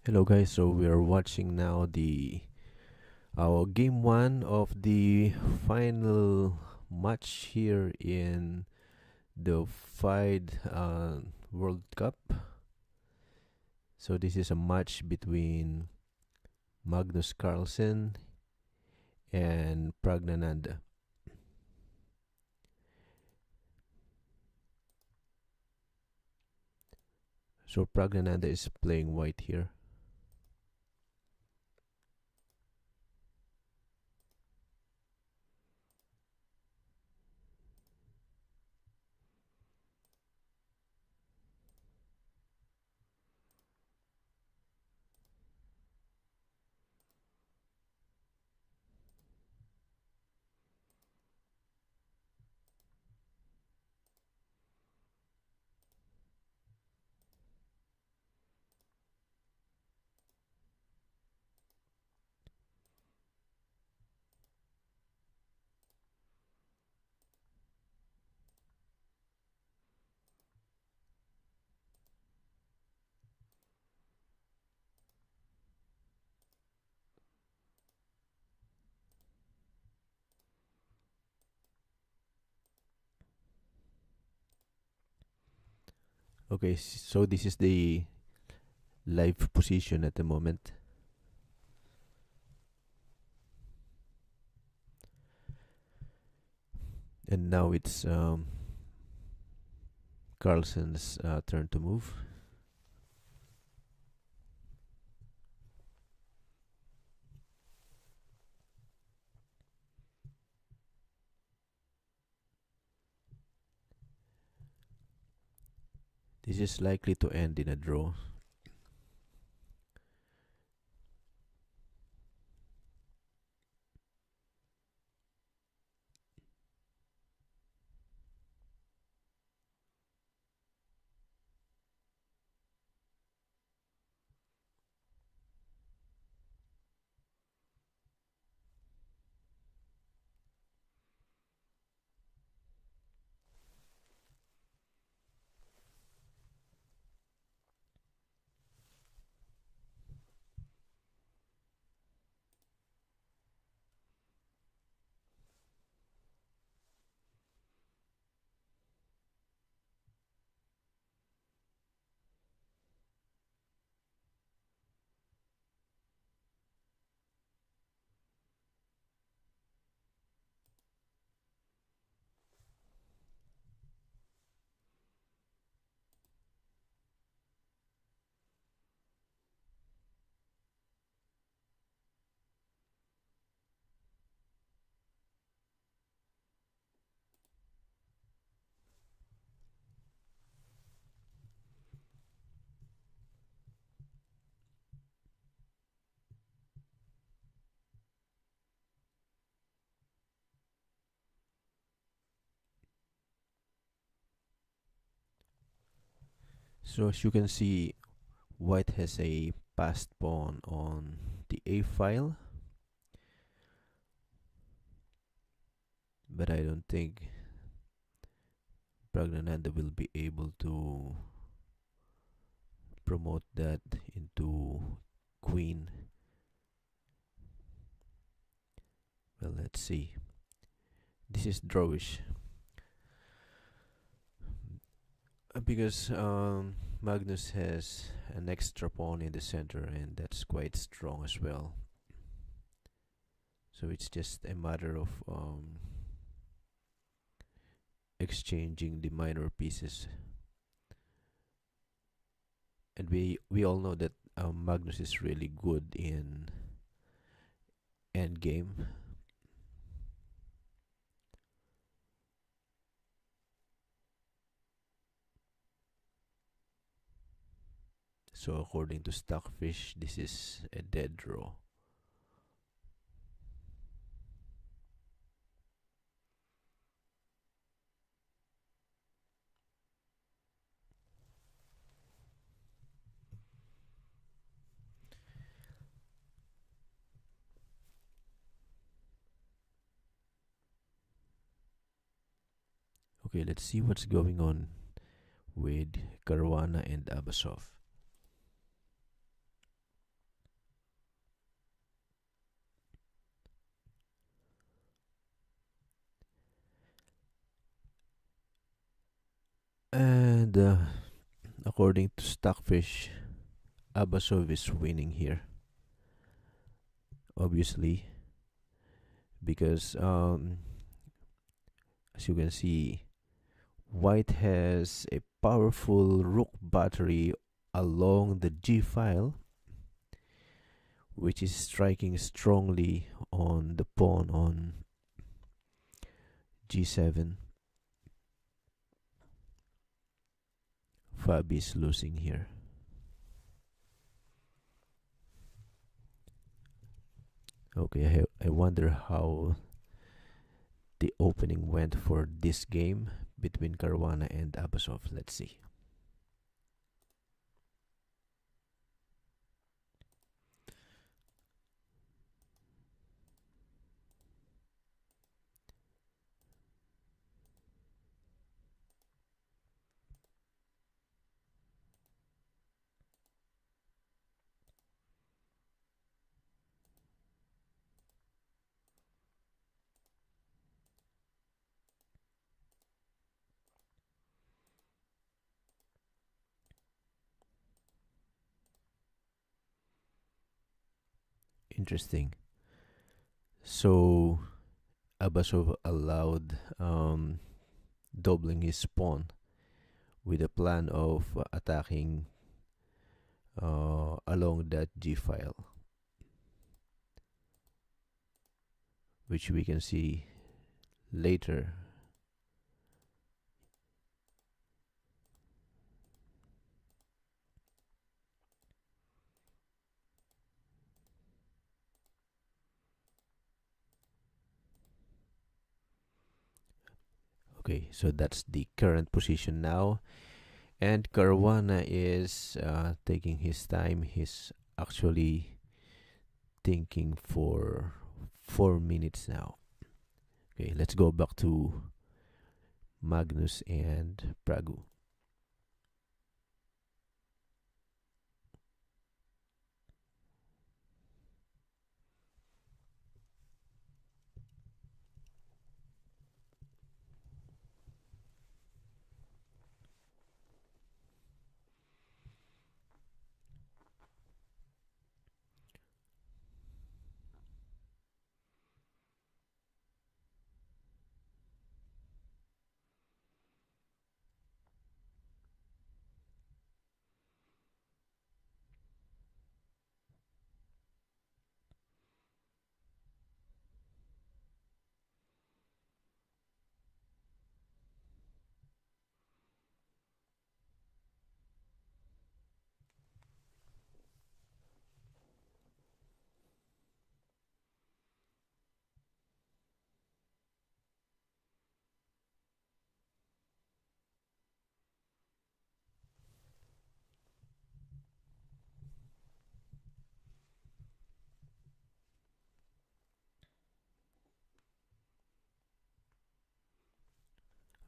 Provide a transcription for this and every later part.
Hello guys, so we are watching now the our game one of the final match here in the FIDE World Cup. So this is a match between Magnus Carlsen and Pragnananda. So Pragnananda is playing white here. Okay, so this is the live position at the moment. And now it's Carlsen's turn to move. This is likely to end in a draw. So as you can see, white has a passed pawn on the a file, but I don't think Pragnananda will be able to promote that into queen. Well, let's see. This is drawish because Magnus has an extra pawn in the center, and that's quite strong as well. So it's just a matter of exchanging the minor pieces. And we all know that Magnus is really good in endgame. So according to Stockfish, this is a dead draw. Okay, let's see what's going on with Caruana and Abasov. And according to Stockfish, Abasov is winning here, obviously, because as you can see, White has a powerful rook battery along the G file, which is striking strongly on the pawn on G7. Fab is losing here. Okay, I wonder how the opening went for this game between Caruana and Abasov. Let's see. Interesting. So Abasov allowed doubling his pawn with a plan of attacking along that G file, which we can see later. Okay, so that's the current position now. And Caruana is taking his time. He's actually thinking for 4 minutes now. Okay, let's go back to Magnus and Praggu.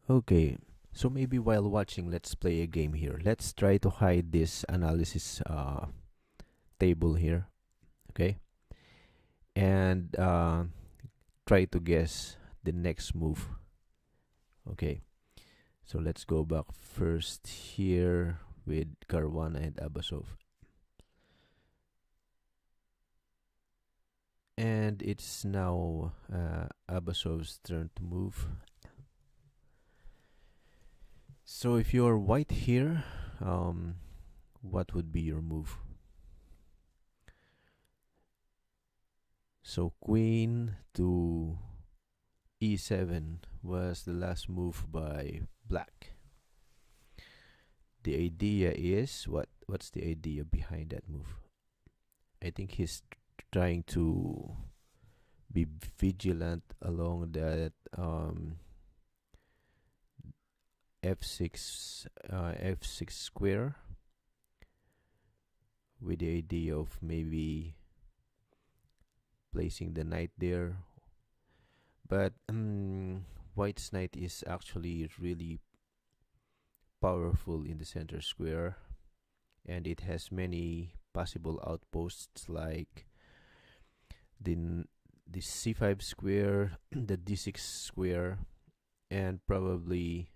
Okay, so maybe while watching, let's play a game here. Let's try to hide this analysis table here, okay? And try to guess the next move. Okay, so let's go back first here with Caruana and Abasov. And it's now Abasov's turn to move. So if you're white here, what would be your move? So queen to e7 was the last move by black. The idea is what's the idea behind that move? I think he's trying to be vigilant along that f6 square, with the idea of maybe placing the knight there. But white's knight is actually really powerful in the center square, and it has many possible outposts like the c5 square, the d6 square, and probably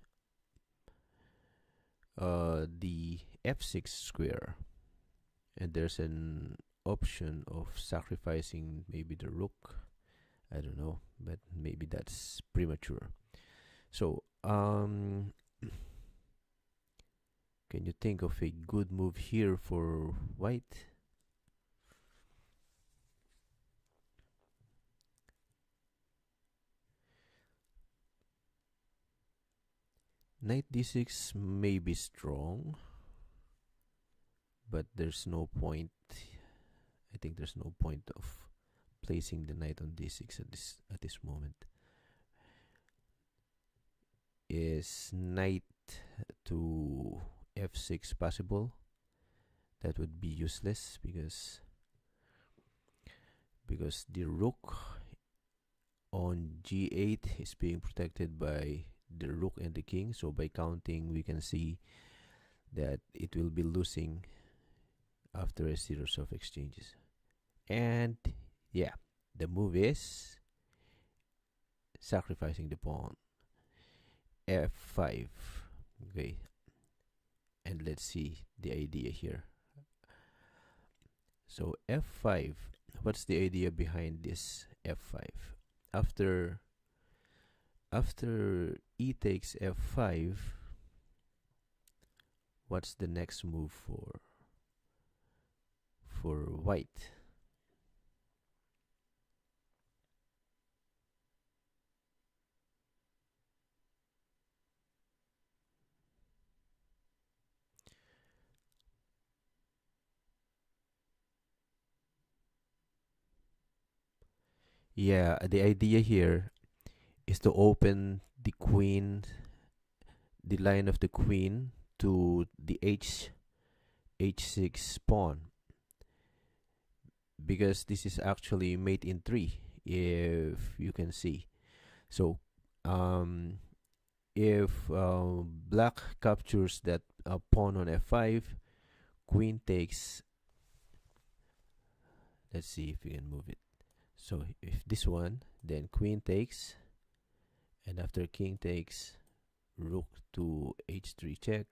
the f6 square, and there's an option of sacrificing maybe the rook. I don't know, but maybe that's premature. So can you think of a good move here for white? Knight d6 may be strong, but there's no point. I think there's no point of placing the knight on d6 at this moment. Is knight to f6 possible? That would be useless because the rook on g8 is being protected by the rook and the king. So by counting, we can see that it will be losing after a series of exchanges. And yeah, the move is sacrificing the pawn, f5. Okay, and let's see the idea here. So f5, what's the idea behind this f5? After e takes f5, what's the next move for white? Yeah, the idea here is to open the queen, the line of the queen to the h6 pawn, because this is actually mate in 3, if you can see. So if black captures that pawn on f5, queen takes, let's see if we can move it. So if this one, then queen takes, and after king takes, rook to h3 check,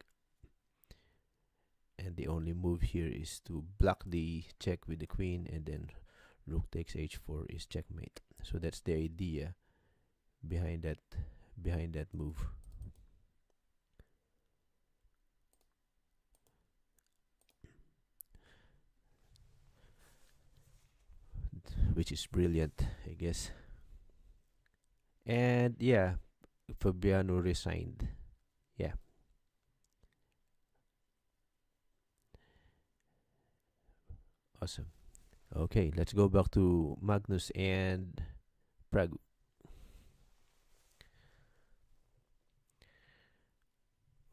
and the only move here is to block the check with the queen, and then rook takes h4 is checkmate. So that's the idea behind that move. Which is brilliant, I guess. And yeah, Fabiano resigned. Yeah. Awesome. Okay, let's go back to Magnus and Praggu.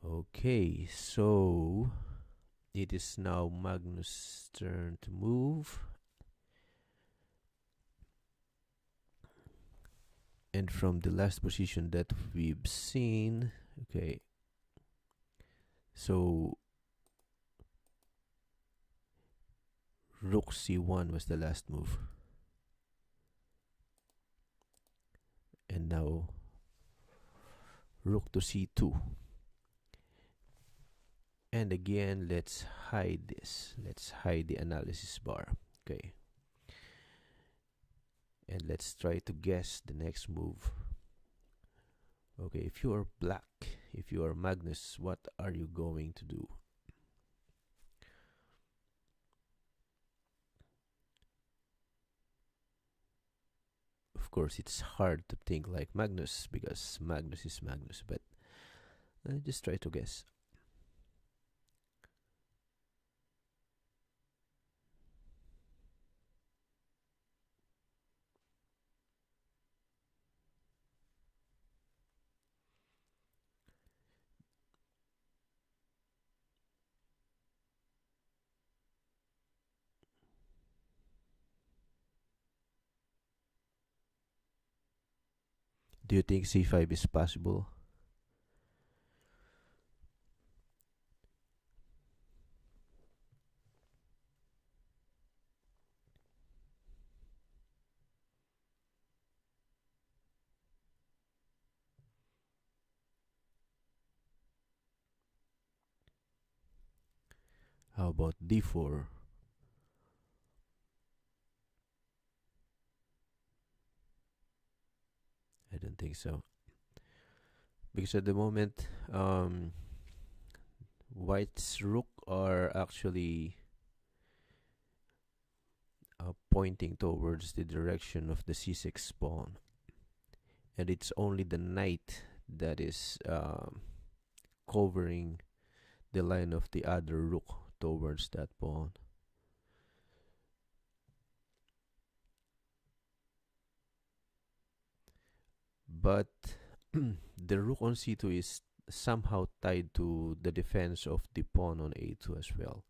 Okay, so it is now Magnus' turn to move. And from the last position that we've seen, okay, so rook c1 was the last move. And now rook to c2. And again, let's hide this. Let's hide the analysis bar. Okay. And let's try to guess the next move. Okay, if you are black, if you are Magnus, what are you going to do? Of course, it's hard to think like Magnus because Magnus is Magnus, but just try to guess. Do you think c5 is possible? How about d4? I don't think so. Because at the moment, white's rook are actually pointing towards the direction of the c6 pawn. And it's only the knight that is covering the line of the other rook towards that pawn. But the rook on c2 is somehow tied to the defense of the pawn on a2 as well.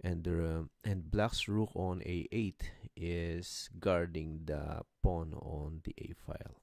And black's rook on a8 is guarding the pawn on the a file.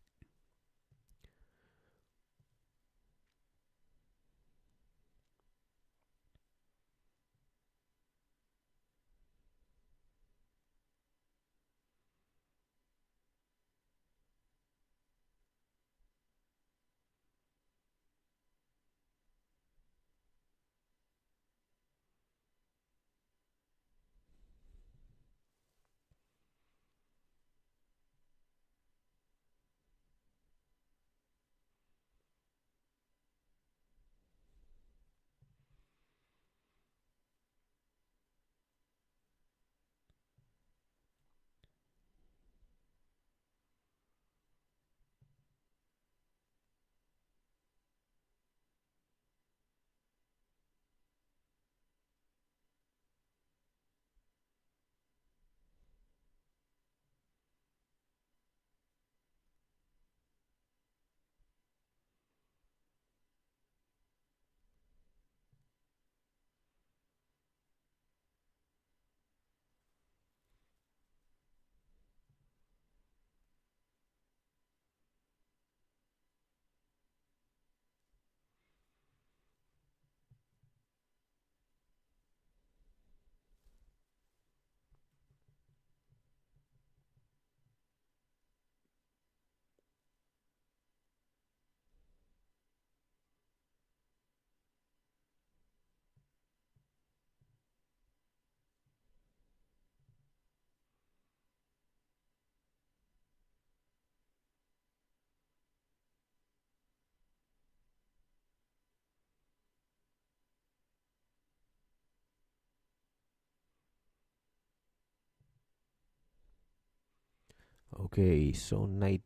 Okay, so knight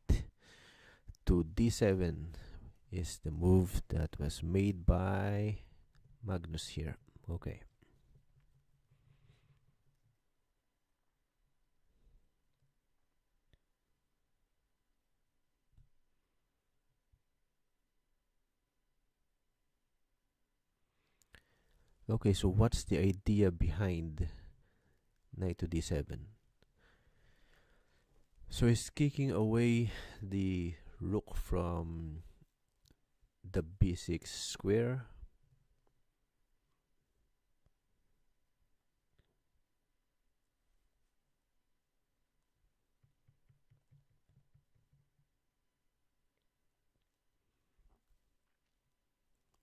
to d7 is the move that was made by Magnus here. Okay. Okay, so what's the idea behind knight to d7? So he's kicking away the rook from the b6 square.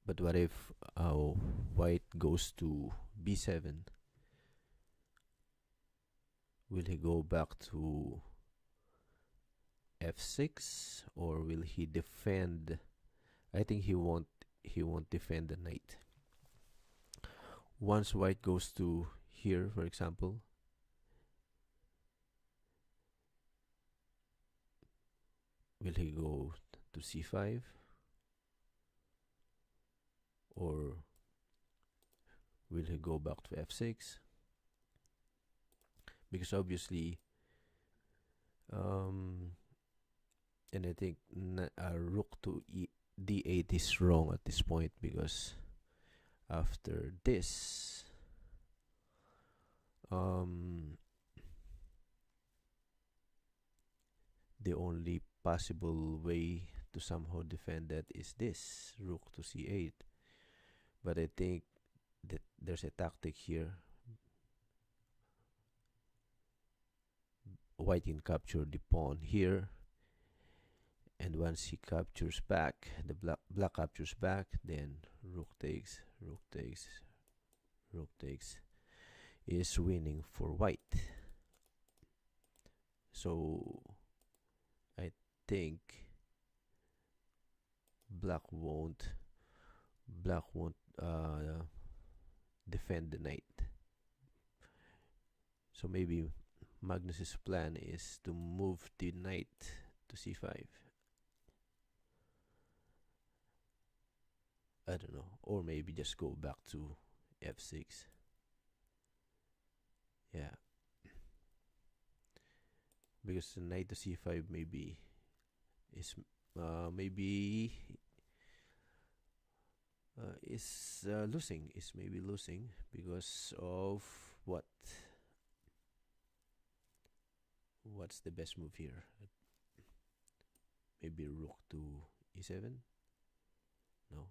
But what if white goes to b7? Will he go back to f6 or will he defend? I think he won't defend the knight. Once white goes to here, for example, will he go to c5 or will he go back to f6? Because obviously, and I think rook to d8 is wrong at this point, because after this, the only possible way to somehow defend that is this rook to c8. But I think that there's a tactic here. White can capture the pawn here, and once he captures back, the black captures back, then rook takes, rook takes, rook takes. is winning for white. So I think black won't defend the knight. So maybe Magnus's plan is to move the knight to c5. I don't know, or maybe just go back to f6. Yeah, because the knight to c5 maybe is losing, is maybe losing because of what? What's the best move here? Maybe rook to e7? No.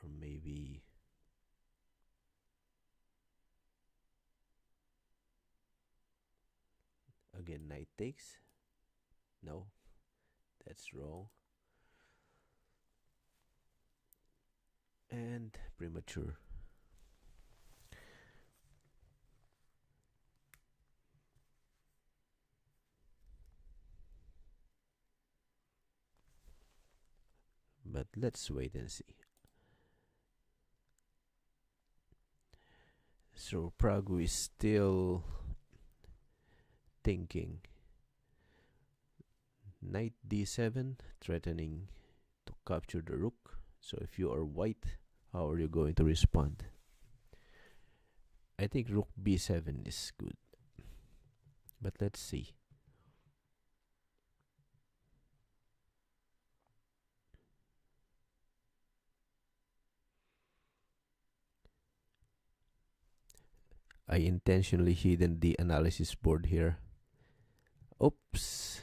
Or maybe again knight takes? No, that's wrong. And premature. But let's wait and see. So Praggu is still thinking. Knight d7, threatening to capture the rook. So if you are white, how are you going to respond? I think rook b7 is good. But let's see. I intentionally hidden the analysis board here. Oops.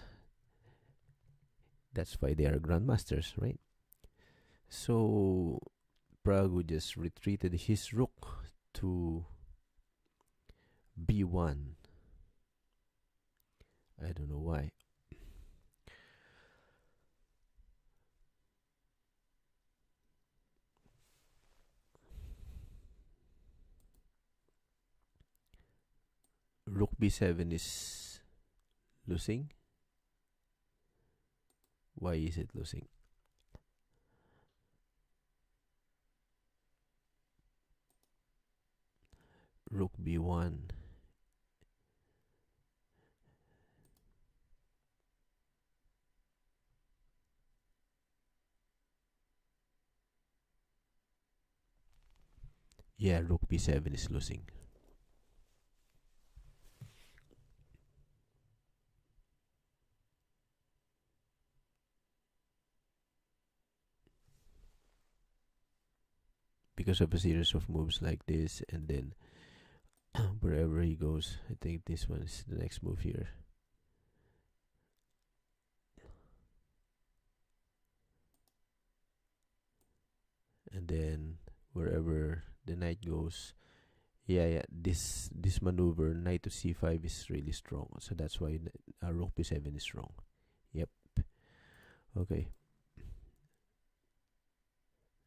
That's why they are grandmasters, right? So Praggu just retreated his rook to b1. I don't know why. Rook b7 is losing. Why is it losing? Rook b1. Yeah, rook b7 is losing. Because of a series of moves like this, and then wherever he goes, I think this one is the next move here. And then wherever the knight goes, yeah, this maneuver, knight to c5, is really strong. So that's why rook b7 is wrong. Yep. Okay.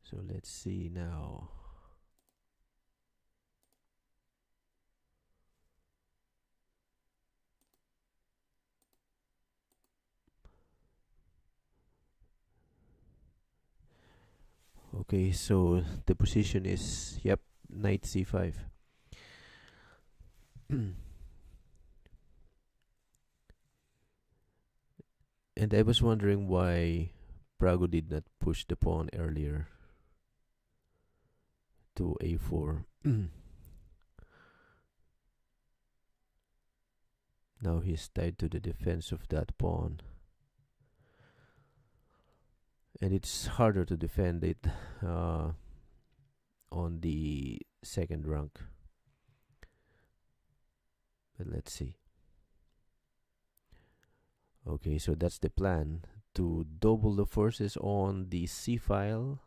So let's see now. Okay, so the position is, yep, knight c5. And I was wondering why Praggu did not push the pawn earlier to a4. Now he's tied to the defense of that pawn. And it's harder to defend it on the second rank. But let's see. Okay, so that's the plan, to double the forces on the c file.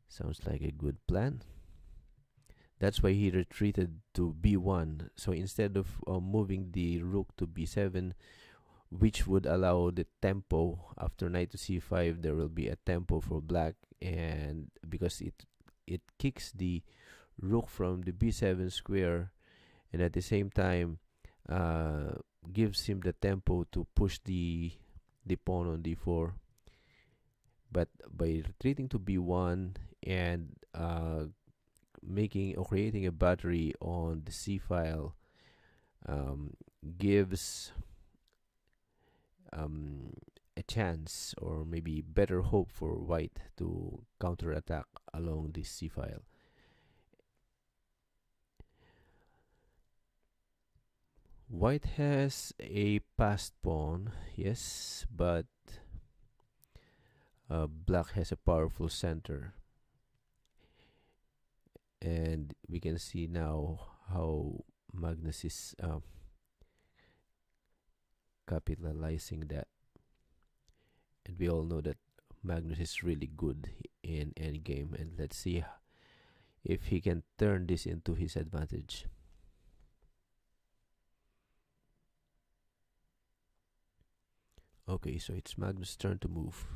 Sounds like a good plan. That's why he retreated to b1. So instead of moving the rook to b7, which would allow the tempo after knight to c5, there will be a tempo for black, and because it kicks the rook from the b7 square, and at the same time uh, gives him the tempo to push the pawn on d4. But by retreating to b1 and making or creating a battery on the c file, um, gives a chance or maybe better hope for white to counterattack along this c file. White has a passed pawn, yes, but black has a powerful center. And we can see now how Magnus is capitalizing that. And we all know that Magnus is really good in any game, and let's see if he can turn this into his advantage. Okay, so it's Magnus' turn to move.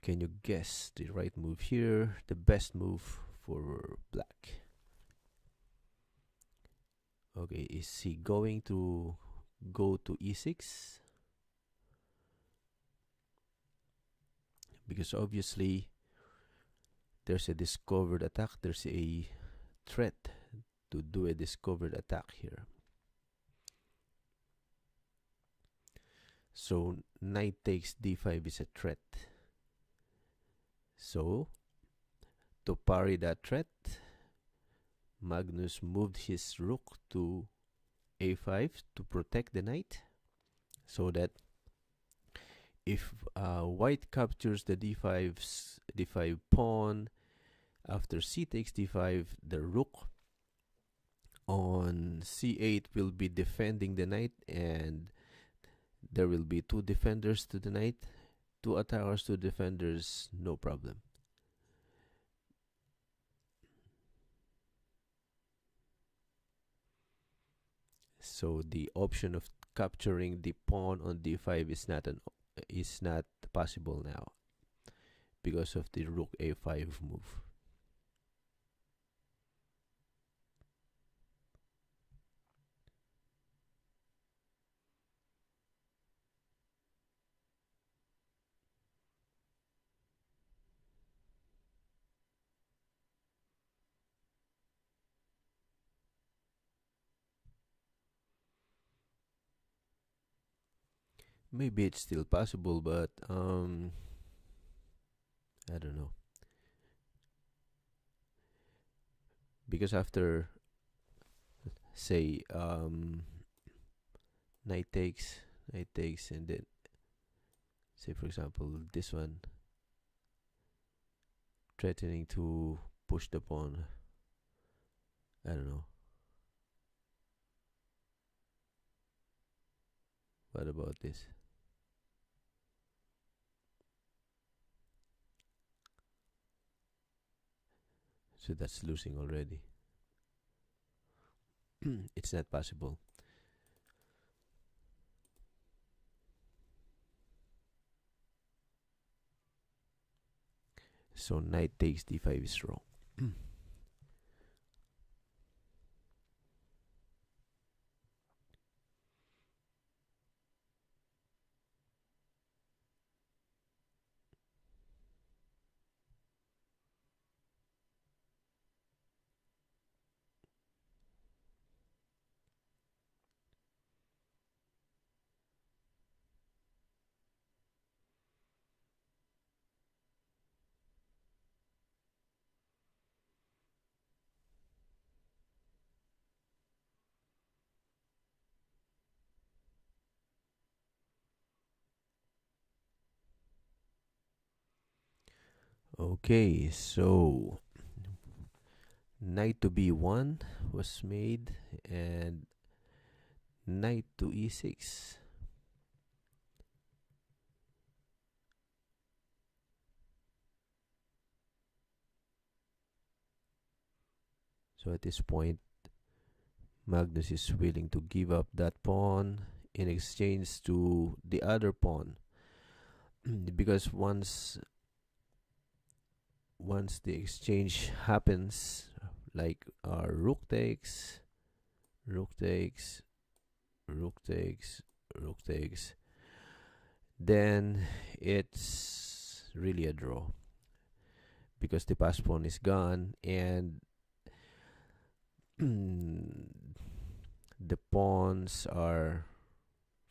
Can you guess the right move here? The best move for black. Okay, is he going to go to e6? Because obviously there's a discovered attack. There's a threat to do a discovered attack here. So knight takes d5 is a threat. So to parry that threat, Magnus moved his rook to a5 to protect the knight, so that if white captures the d5 pawn, after c takes d5, the rook on c8 will be defending the knight, and there will be two defenders to the knight, two attackers, two defenders, no problem. So the option of capturing the pawn on d5 is not possible now because of the rook a5 move. Maybe it's still possible, but I don't know. Because after, say, knight takes, and then, say for example, this one, threatening to push the pawn. I don't know. What about this? So that's losing already. It's not possible. So knight takes d5 is wrong. Okay, so knight to b1 was made, and knight to e6. So at this point, Magnus is willing to give up that pawn in exchange to the other pawn. Because once once the exchange happens, like rook takes, rook takes, rook takes, rook takes, then it's really a draw because the pass pawn is gone and the pawns are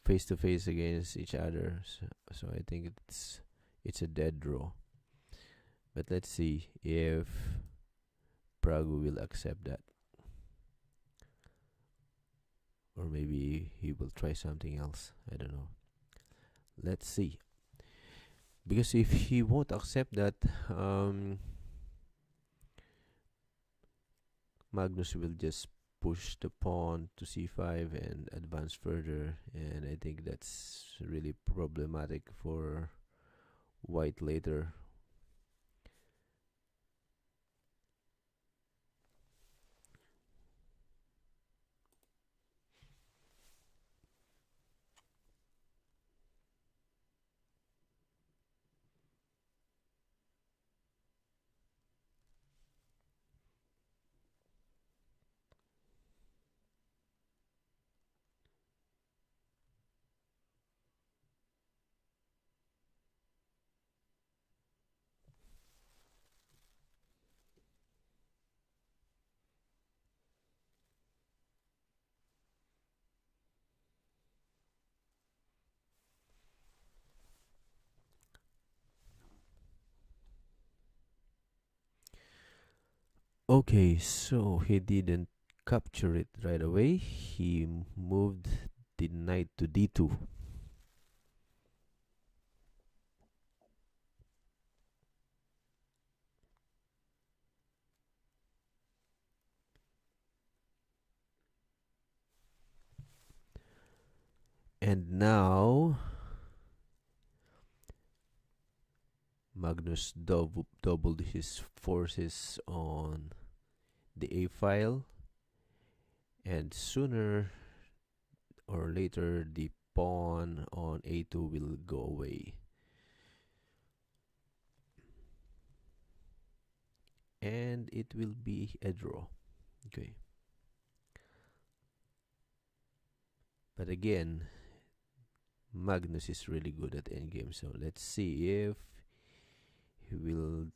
face to face against each other. So I think it's a dead draw. But let's see if Praggu will accept that. Or maybe he will try something else. I don't know. Let's see. Because if he won't accept that, Magnus will just push the pawn to c5 and advance further. And I think that's really problematic for white later. Okay, so he didn't capture it right away. He moved the knight to d2. And now Magnus doubled his forces on the A file, and sooner or later the pawn on A2 will go away. And it will be a draw. Okay. But again, Magnus is really good at endgame, so let's see if he will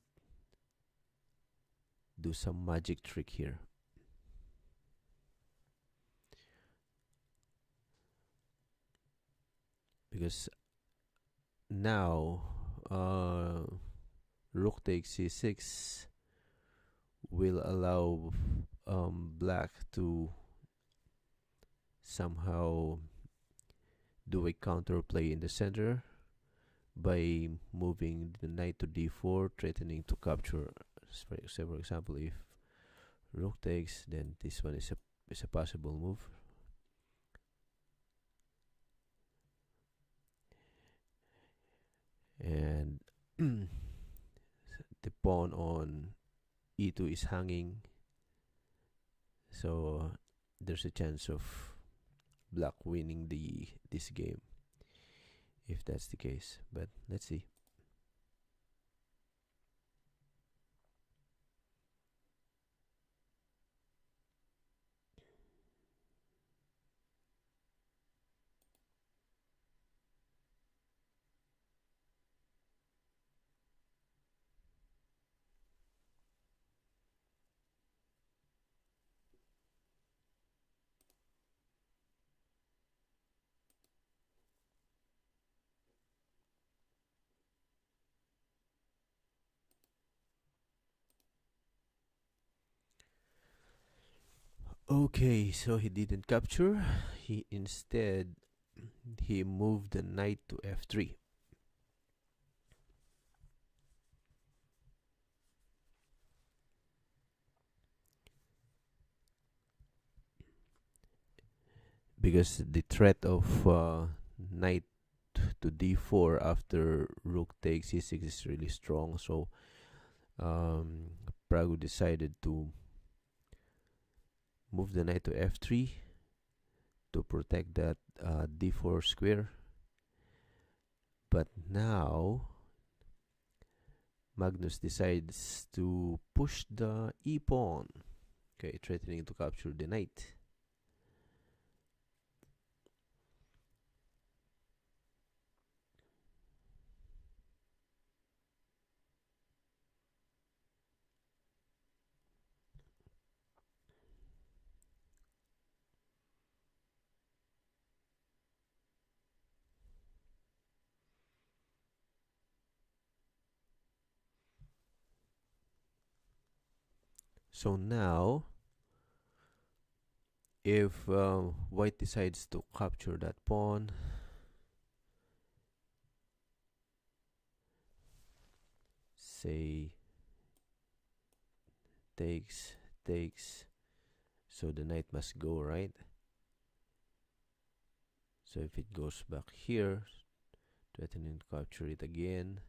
do some magic trick here. Because now rook takes c6 will allow black to somehow do a counterplay in the center by moving the knight to d4, threatening to capture. For example, if rook takes, then this one is a possible move. And the pawn on e2 is hanging, so there's a chance of black winning this game if that's the case, but let's see. Okay, so he didn't capture. He instead he moved the knight to f3. Because the threat of knight to d4 after rook takes c6 is really strong, so Praggu decided to move the knight to f3 to protect that d4 square. But now Magnus decides to push the e pawn. Okay, threatening to capture the knight. So now, if white decides to capture that pawn, say takes, so the knight must go, right? So if it goes back here, threatening to capture it again,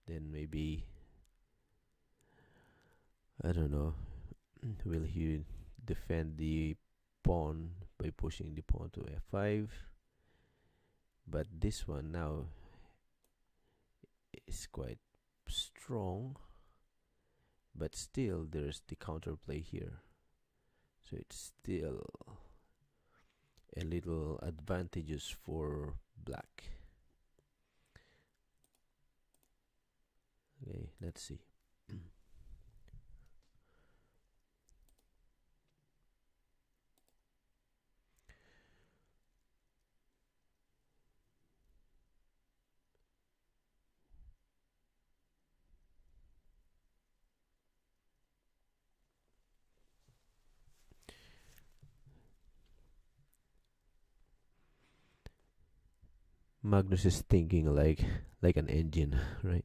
then maybe, I don't know, will he defend the pawn by pushing the pawn to f5? But this one now is quite strong, but still there's the counterplay here, so it's still a little advantageous for black. Okay, let's see. Magnus is thinking like an engine, right?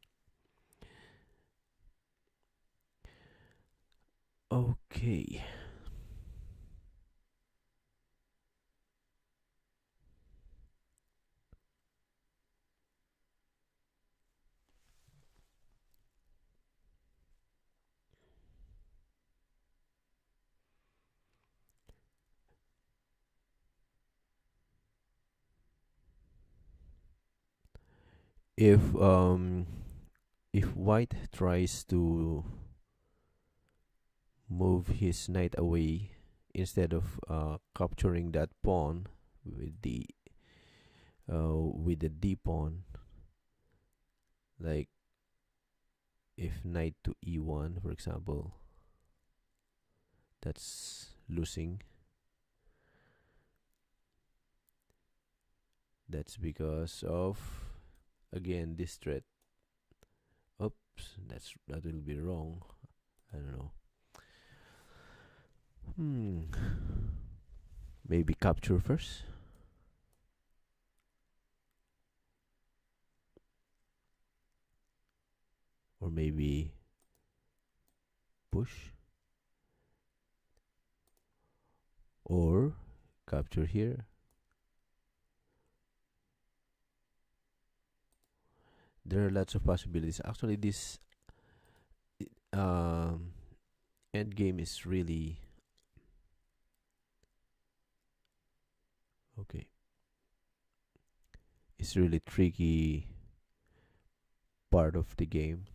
Okay. If if white tries to move his knight away instead of capturing that pawn with the d pawn, like if knight to e1, for example, that's losing. That's because of, again, this threat. Oops, that will be wrong. I don't know. Maybe capture first. Or maybe push. Or capture here. There are lots of possibilities. Actually, this end game is really okay. It's really tricky part of the game,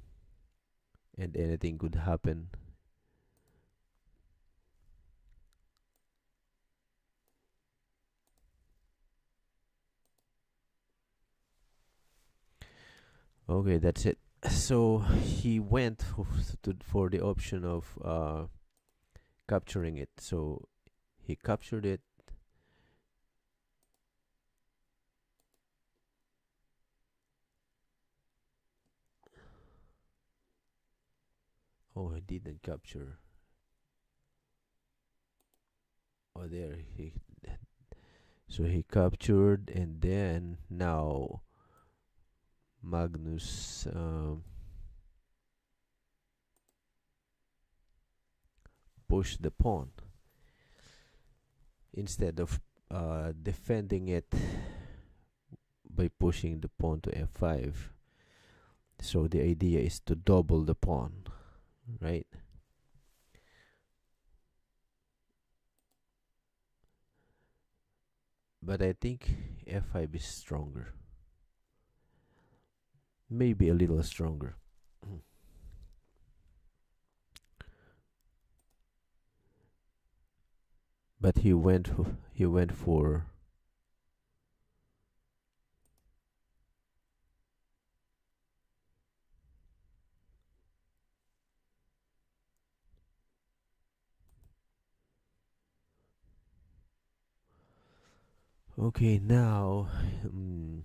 and anything could happen. Okay, that's it. So he went for the option of capturing it. So he captured it. Oh, he didn't capture. Oh, there he. So he captured, and then now Magnus pushed the pawn instead of defending it by pushing the pawn to f5. So the idea is to double the pawn, right? But I think f5 is stronger. maybe a little stronger. But he went for okay now. mm,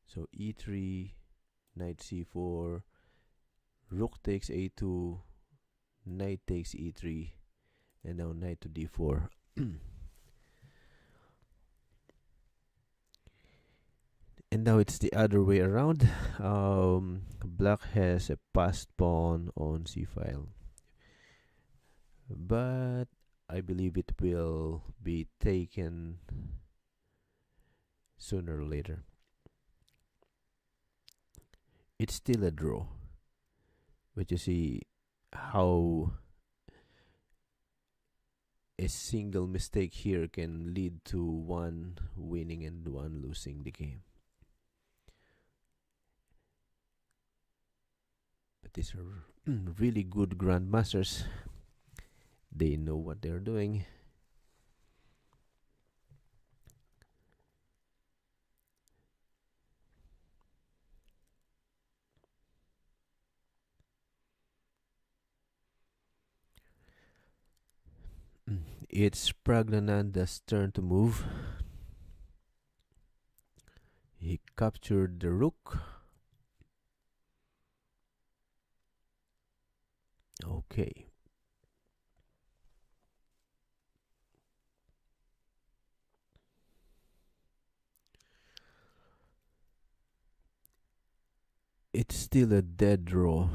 so e3, knight c4, rook takes a2, knight takes e3, and now knight to d4. And now it's the other way around. Black has a passed pawn on c file, but I believe it will be taken sooner or later. It's still a draw, but you see how a single mistake here can lead to one winning and one losing the game. But these are really good grandmasters. They know what they're doing. It's Pragnananda's turn to move. He captured the rook. Okay. It's still a dead draw.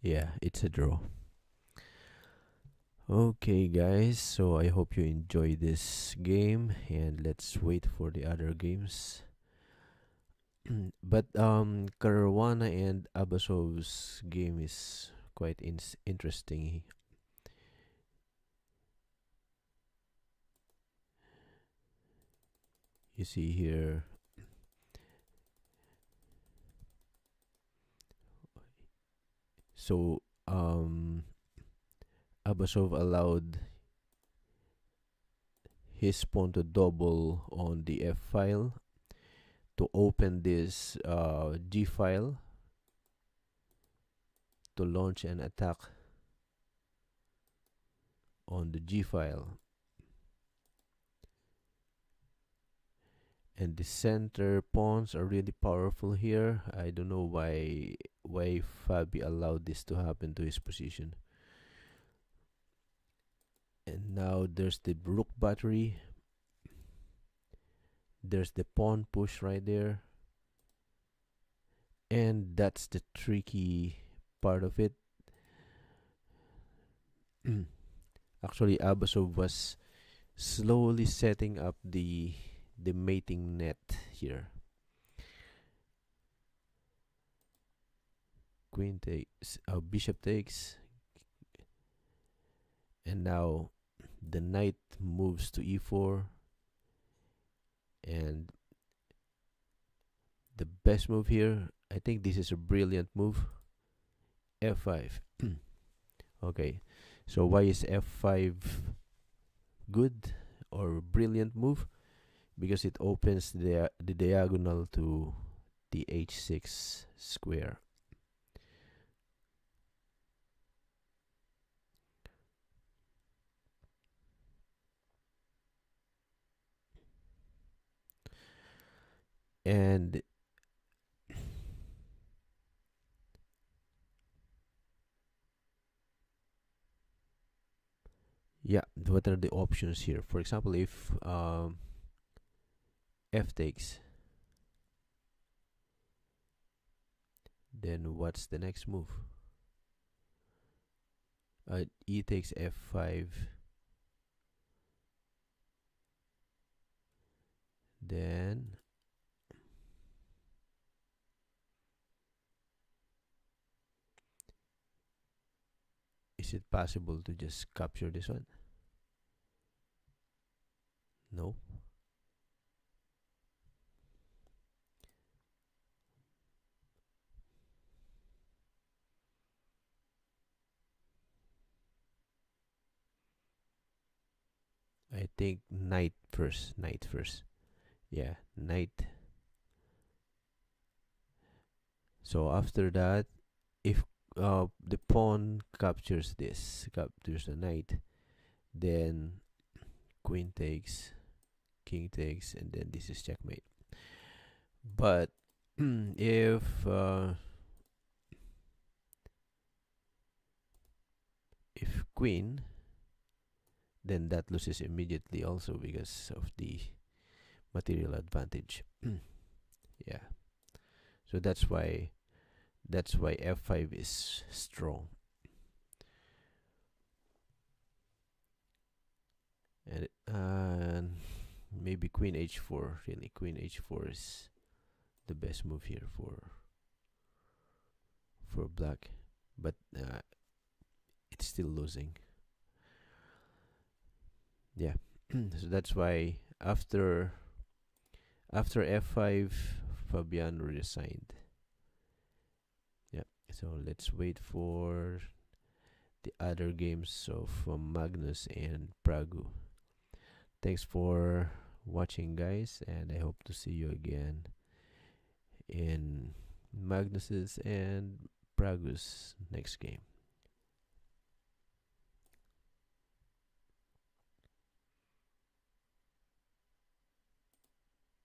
Yeah, it's a draw. Okay, guys, so I hope you enjoy this game, and let's wait for the other games. But Caruana and Abasov's game is quite interesting. You see here, so Abasov allowed his pawn to double on the f file to open this g file to launch an attack on the g file. And the center pawns are really powerful here. I don't know why Fabi allowed this to happen to his position. And now there's the rook battery. There's the pawn push right there. And that's the tricky part of it. Actually, Abasov was slowly setting up the mating net here. Queen takes, bishop takes, and now the knight moves to e4, and the best move here, I think this is a brilliant move, f5. Okay, so why is f5 good or brilliant move? Because it opens the diagonal to the h6 square. And yeah, what are the options here? For example, if f takes, Then what's the next move? E takes f5. Then is it possible to just capture this one? No. I think knight first. Knight first. Yeah, knight. So after that, if the pawn captures the knight, then queen takes, king takes, and then this is checkmate. But if queen, then that loses immediately also because of the material advantage. Yeah. So that's why f5 is strong. And maybe queen h4. Really, queen h4 is the best move here for black, but it's still losing. Yeah. So that's why after f5, Fabiano resigned. Yeah. So let's wait for the other games of Magnus and Praggu. Thanks for watching, guys, and I hope to see you again in Magnus's and Praggu's next game.